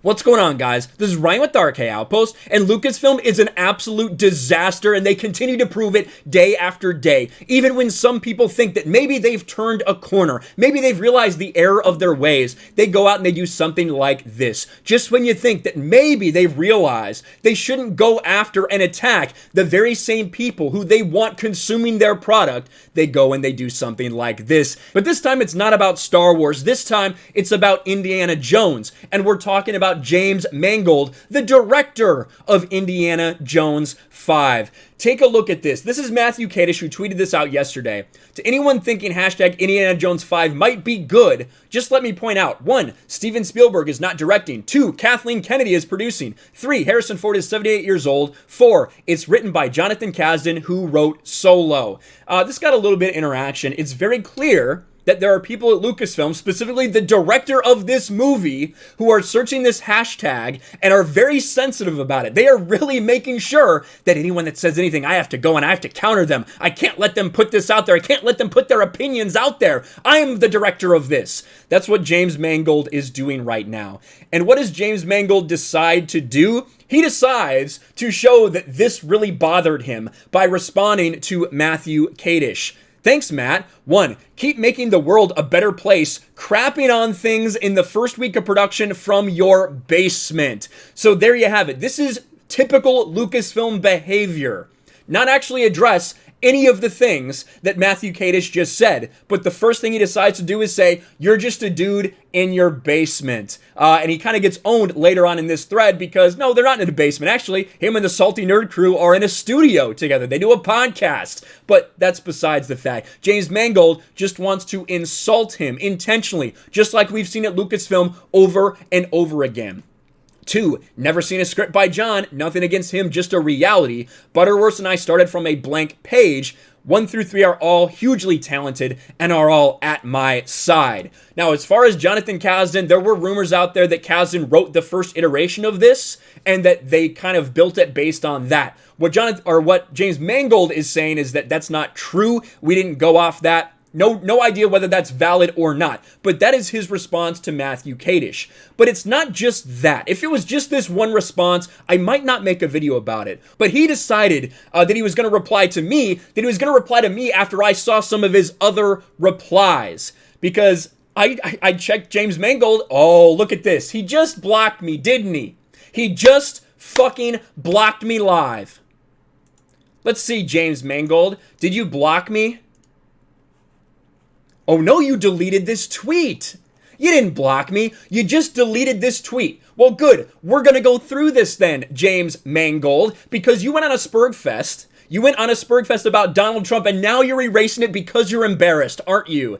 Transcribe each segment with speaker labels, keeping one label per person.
Speaker 1: What's going on, guys? This is Ryan with Dark Outpost, and Lucasfilm is an absolute disaster, and they continue to prove it day after day. Even when some people think that maybe they've turned a corner, maybe they've realized the error of their ways, they go out and they do something like this. Just when you think that maybe they've realized they shouldn't go after and attack the very same people who they want consuming their product, they go and they do something like this. But this time it's not about Star Wars. This time it's about Indiana Jones, and we're talking about James Mangold, the director of Indiana Jones 5. Take a look at this. This is Matthew Kadish, who tweeted this out yesterday. To anyone thinking hashtag Indiana Jones 5 might be good, just let me point out: 1. Steven Spielberg is not directing. 2. Kathleen Kennedy is producing. 3. Harrison Ford is 78 years old. 4. It's written by Jonathan Kasdan, who wrote Solo. This got a little bit of interaction. It's very clear that there are people at Lucasfilm, specifically the director of this movie, who are searching this hashtag and are very sensitive about it. They are really making sure that anyone that says anything, I have to go and I have to counter them. I can't let them put this out there. I can't let them put their opinions out there. I am the director of this. That's what James Mangold is doing right now. And what does James Mangold decide to do? He decides to show that this really bothered him by responding to Matthew Kadish. Thanks, Matt. 1. Keep making the world a better place, crapping on things in the first week of production from your basement. So there you have it. This is typical Lucasfilm behavior. Not actually address any of the things that Matthew Kadish just said, but the first thing he decides to do is say, you're just a dude in your basement. And he kind of gets owned later on in this thread because, no, they're not in a basement. Actually, him and the Salty Nerd crew are in a studio together. They do a podcast, but that's besides the fact. James Mangold just wants to insult him intentionally, just like we've seen at Lucasfilm over and over again. 2. Never seen a script by John. Nothing against him, just a reality. Butterworth and I started from a blank page. 1 through 3 are all hugely talented and are all at my side. Now, as far as Jonathan Kasdan, there were rumors out there that Kasdan wrote the first iteration of this and that they kind of built it based on that. What James Mangold is saying is that that's not true. We didn't go off that. No idea whether that's valid or not, but that is his response to Matthew Kadish. But it's not just that. If it was just this one response, I might not make a video about it. But he decided that he was going to reply to me, after I saw some of his other replies. Because I checked James Mangold. Oh, look at this. He just blocked me, didn't he? He just fucking blocked me live. Let's see, James Mangold. Did you block me? Oh no, you deleted this tweet. You didn't block me. You just deleted this tweet. Well, good. We're going to go through this then, James Mangold, because you went on a Spurgfest. You went on a Spurgfest about Donald Trump, and now you're erasing it because you're embarrassed, aren't you?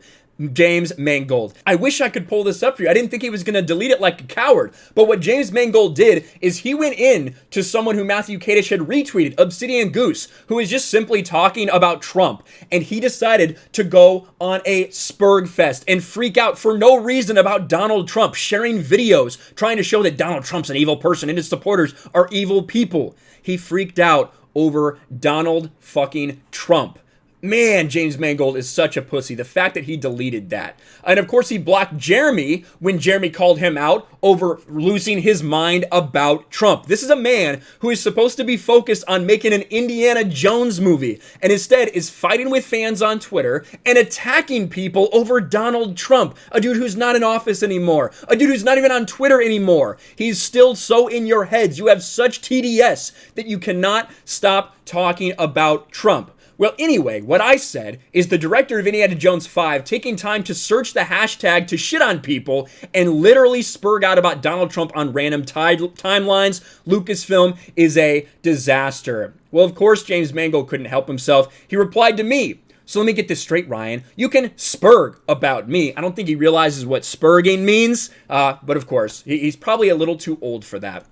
Speaker 1: James Mangold. I wish I could pull this up for you. I didn't think he was going to delete it like a coward. But what James Mangold did is he went in to someone who Matthew Kadish had retweeted, Obsidian Goose, who is just simply talking about Trump. And he decided to go on a Spurgfest and freak out for no reason about Donald Trump, sharing videos, trying to show that Donald Trump's an evil person and his supporters are evil people. He freaked out over Donald fucking Trump. Man, James Mangold is such a pussy. The fact that he deleted that. And of course, he blocked Jeremy when Jeremy called him out over losing his mind about Trump. This is a man who is supposed to be focused on making an Indiana Jones movie and instead is fighting with fans on Twitter and attacking people over Donald Trump, a dude who's not in office anymore, a dude who's not even on Twitter anymore. He's still so in your heads. You have such TDS that you cannot stop talking about Trump. Well, anyway, what I said is the director of Indiana Jones 5 taking time to search the hashtag to shit on people and literally spurg out about Donald Trump on random timelines. Lucasfilm is a disaster. Well, of course, James Mangold couldn't help himself. He replied to me. So let me get this straight, Ryan. You can spurg about me. I don't think he realizes what spurging means, but of course, he's probably a little too old for that.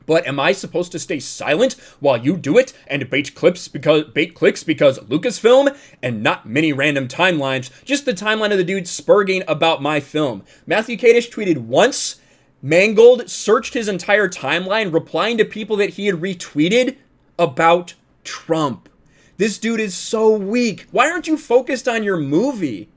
Speaker 1: But am I supposed to stay silent while you do it and bait clicks because Lucasfilm and not many random timelines, just the timeline of the dude spurging about my film? Matthew Kadish tweeted once. Mangold searched his entire timeline, replying to people that he had retweeted about Trump. This dude is so weak. Why aren't you focused on your movie?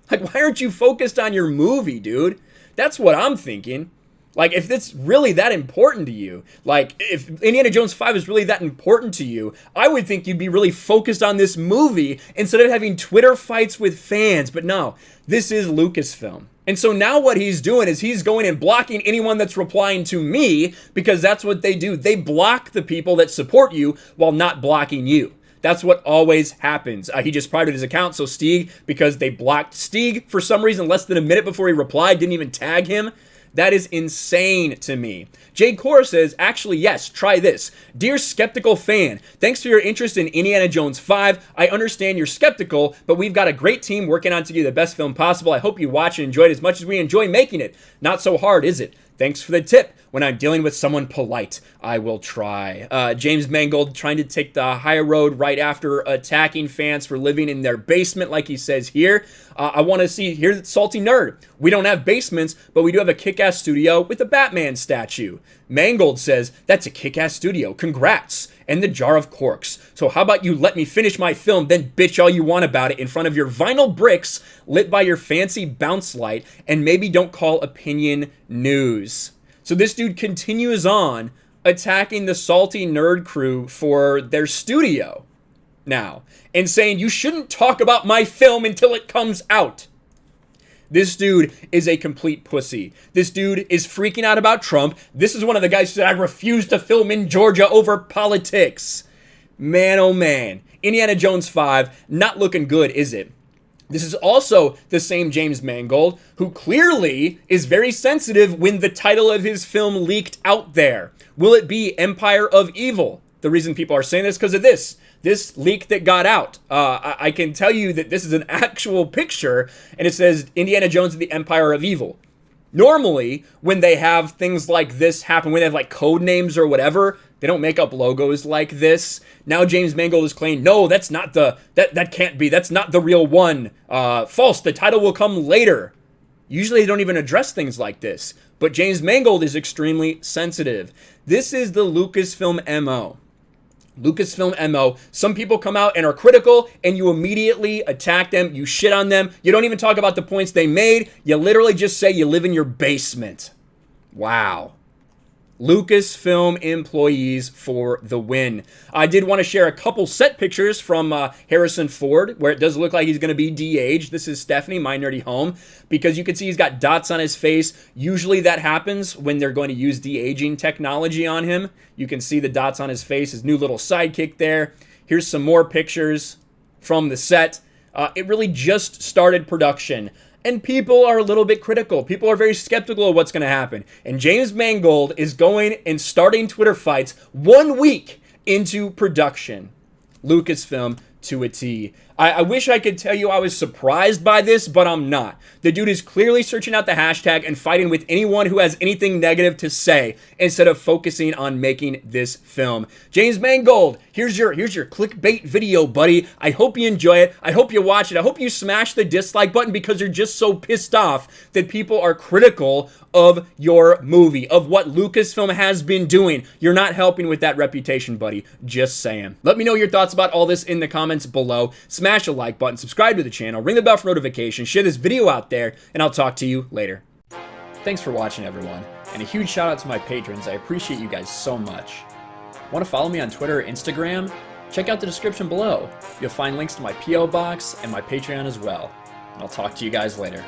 Speaker 1: Why aren't you focused on your movie, dude? That's what I'm thinking. Like, if it's really that important to you, like, if Indiana Jones 5 is really that important to you, I would think you'd be really focused on this movie instead of having Twitter fights with fans. But no, this is Lucasfilm. And so now what he's doing is he's going and blocking anyone that's replying to me, because that's what they do. They block the people that support you while not blocking you. That's what always happens. He just privated his account, so Stieg, because they blocked Stieg for some reason less than a minute before he replied, didn't even tag him. That is insane to me. Jade Core says, actually, yes, try this. Dear skeptical fan, thanks for your interest in Indiana Jones 5. I understand you're skeptical, but we've got a great team working on to give you the best film possible. I hope you watch and enjoy it as much as we enjoy making it. Not so hard, is it? Thanks for the tip. When I'm dealing with someone polite, I will try. James Mangold trying to take the high road right after attacking fans for living in their basement, like he says here. I want to see, here's Salty Nerd. We don't have basements, but we do have a kick-ass studio with a Batman statue. Mangold says, that's a kick-ass studio. Congrats. And the jar of corks. So how about you let me finish my film, then bitch all you want about it in front of your vinyl bricks lit by your fancy bounce light, and maybe don't call opinion news. So this dude continues on attacking the Salty Nerd crew for their studio now and saying, you shouldn't talk about my film until it comes out. This dude is a complete pussy. This dude is freaking out about Trump. This is one of the guys who said, I refuse to film in Georgia over politics. Man, oh man. Indiana Jones 5, not looking good, is it? This is also the same James Mangold, who clearly is very sensitive when the title of his film leaked out there. Will it be Empire of Evil? The reason people are saying this is because of this leak that got out. I can tell you that this is an actual picture, and it says Indiana Jones and the Empire of Evil. Normally, when they have things like this happen, when they have like code names or whatever, they don't make up logos like this. Now James Mangold is claiming, no, that's not that can't be. That's not the real one. False. The title will come later. Usually they don't even address things like this. But James Mangold is extremely sensitive. This is the Lucasfilm MO. Lucasfilm MO. Some people come out and are critical, and you immediately attack them. You shit on them. You don't even talk about the points they made. You literally just say you live in your basement. Wow. Lucasfilm employees for the win. I did want to share a couple set pictures from Harrison Ford, where it does look like he's going to be de-aged. This is Stephanie, my nerdy home, because you can see he's got dots on his face. Usually that happens when they're going to use de-aging technology on him. You can see the dots on his face, his new little sidekick there. Here's some more pictures from the set. It really just started production. And people are a little bit critical. People are very skeptical of what's going to happen. And James Mangold is going and starting Twitter fights 1 week into production. Lucasfilm to a T. I wish I could tell you I was surprised by this, but I'm not. The dude is clearly searching out the hashtag and fighting with anyone who has anything negative to say instead of focusing on making this film. James Mangold, here's your clickbait video, buddy. I hope you enjoy it. I hope you watch it. I hope you smash the dislike button because you're just so pissed off that people are critical of your movie, of what Lucasfilm has been doing. You're not helping with that reputation, buddy. Just saying. Let me know your thoughts about all this in the comments below. Smash a like button, subscribe to the channel, ring the bell for notifications, share this video out there, and I'll talk to you later. Thanks for watching, everyone, and a huge shout out to my patrons. I appreciate you guys so much. Want to follow me on Twitter or Instagram? Check out the description below. You'll find links to my P.O. box and my Patreon as well. And I'll talk to you guys later.